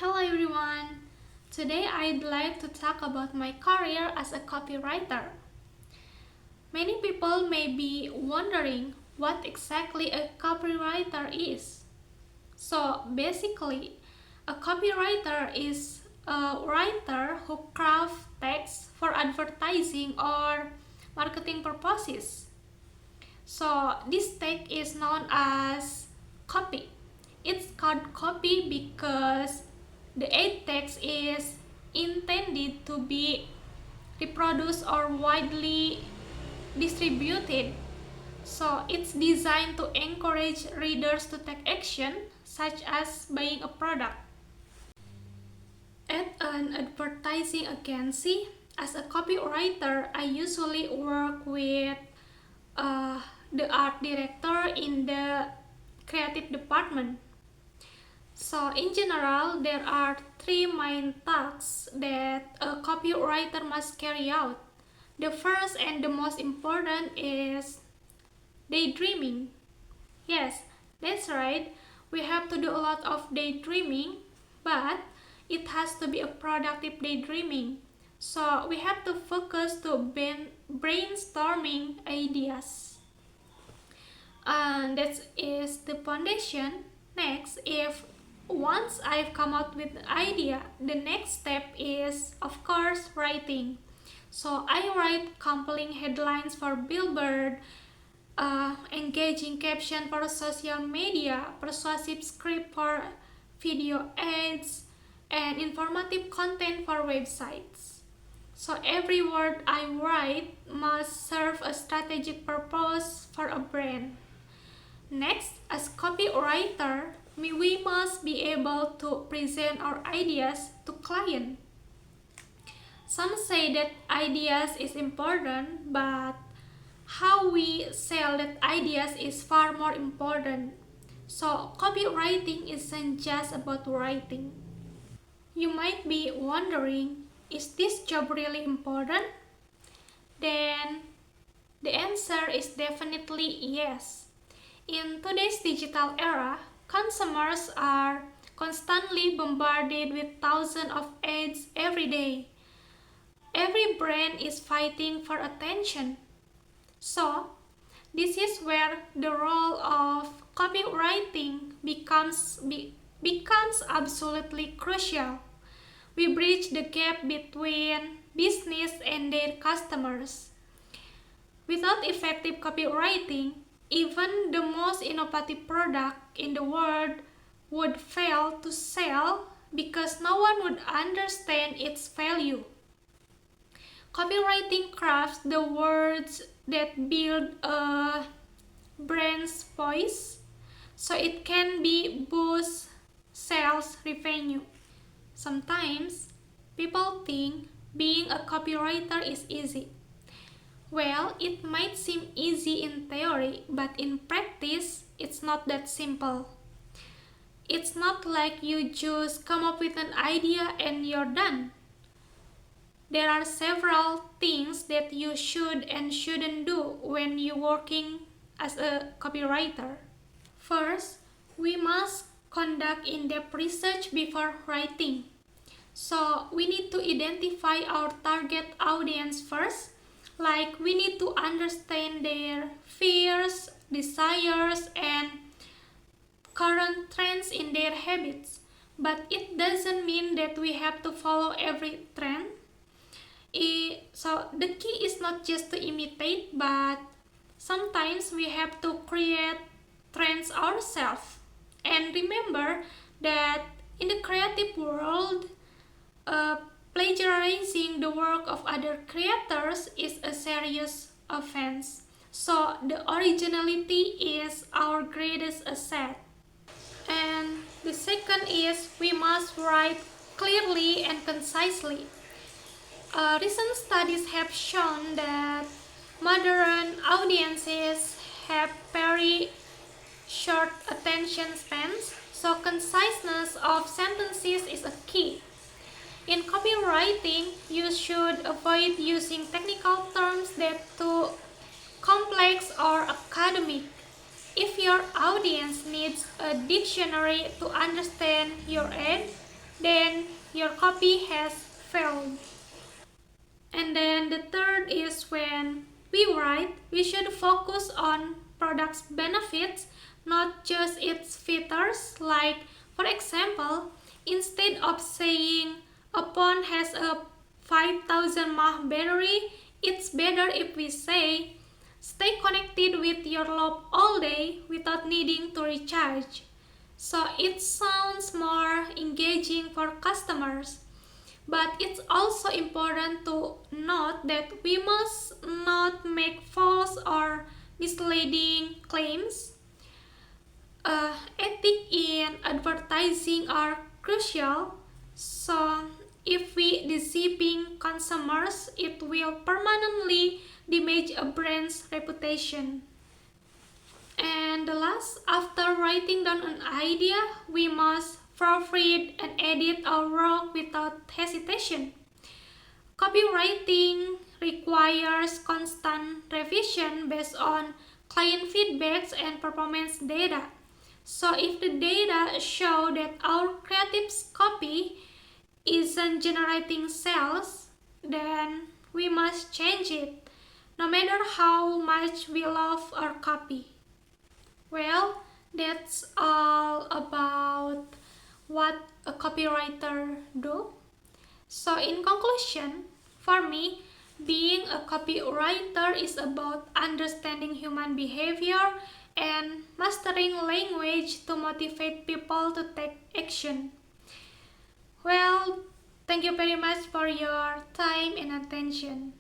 Hello everyone! Today I'd like to talk about my career as a copywriter. Many people may be wondering what exactly a copywriter is. So basically, a copywriter is a writer who crafts text for advertising or marketing purposes. So this text is known as copy. It's called copy because the ad text is intended to be reproduced or widely distributed. So it's designed to encourage readers to take action, such as buying a product. At an advertising agency, as a copywriter, I usually work with the art director in the creative department. So in general, there are three main tasks that a copywriter must carry out. The first and the most important is daydreaming. Yes, that's right. We have to do a lot of daydreaming, but it has to be a productive daydreaming. So we have to focus to brainstorming ideas. And that is the foundation. Next, if once I've come up with the idea, the next step is, of course, writing. So I write compelling headlines for billboard, engaging caption for social media, persuasive script for video ads, and informative content for websites. So every word I write must serve a strategic purpose for a brand. Next, as copywriter, we must be able to present our ideas to client. Some say that ideas is important, but how we sell that ideas is far more important. So copywriting isn't just about writing. You might be wondering, is this job really important? Then the answer is definitely yes. In today's digital era, consumers are constantly bombarded with thousands of ads every day. Every brand is fighting for attention. So, this is where the role of copywriting becomes absolutely crucial. We bridge the gap between business and their customers. Without effective copywriting, even the most innovative product in the world would fail to sell because no one would understand its value. Copywriting crafts the words that build a brand's voice so it can be boost sales revenue. Sometimes people think being a copywriter is easy. Well, it might seem easy in theory, but in practice, it's not that simple. It's not like you just come up with an idea and you're done. There are several things that you should and shouldn't do when you're working as a copywriter. First, we must conduct in-depth research before writing. So, we need to identify our target audience first. Like, we need to understand their fears, desires, and current trends in their habits. But it doesn't mean that we have to follow every trend. So the key is not just to imitate, but sometimes we have to create trends ourselves. And remember that in the creative world, plagiarizing the work of other creators is a serious offense. So the originality is our greatest asset. And the second is we must write clearly and concisely. Recent studies have shown that modern audiences have very short attention spans, so conciseness of sentences is a key. In copywriting, you should avoid using technical terms that too complex or academic. If your audience needs a dictionary to understand your ad, then your copy has failed. And then the third is when we write, we should focus on product's benefits, not just its features. Like, for example, instead of saying a phone has a 5000 mAh battery, it's better if we say stay connected with your laptop all day without needing to recharge. So it sounds more engaging for customers. But it's also important to note that we must not make false or misleading claims. Ethics in advertising are crucial, so if we deceiving consumers, it will permanently damage a brand's reputation. And the last, after writing down an idea, we must proofread and edit our work without hesitation. Copywriting requires constant revision based on client feedbacks and performance data. So if the data show that our creative copy isn't generating sales, then we must change it, no matter how much we love our copy. Well, that's all about what a copywriter do. So in conclusion, for me, being a copywriter is about understanding human behavior and mastering language to motivate people to take action. Well, thank you very much for your time and attention.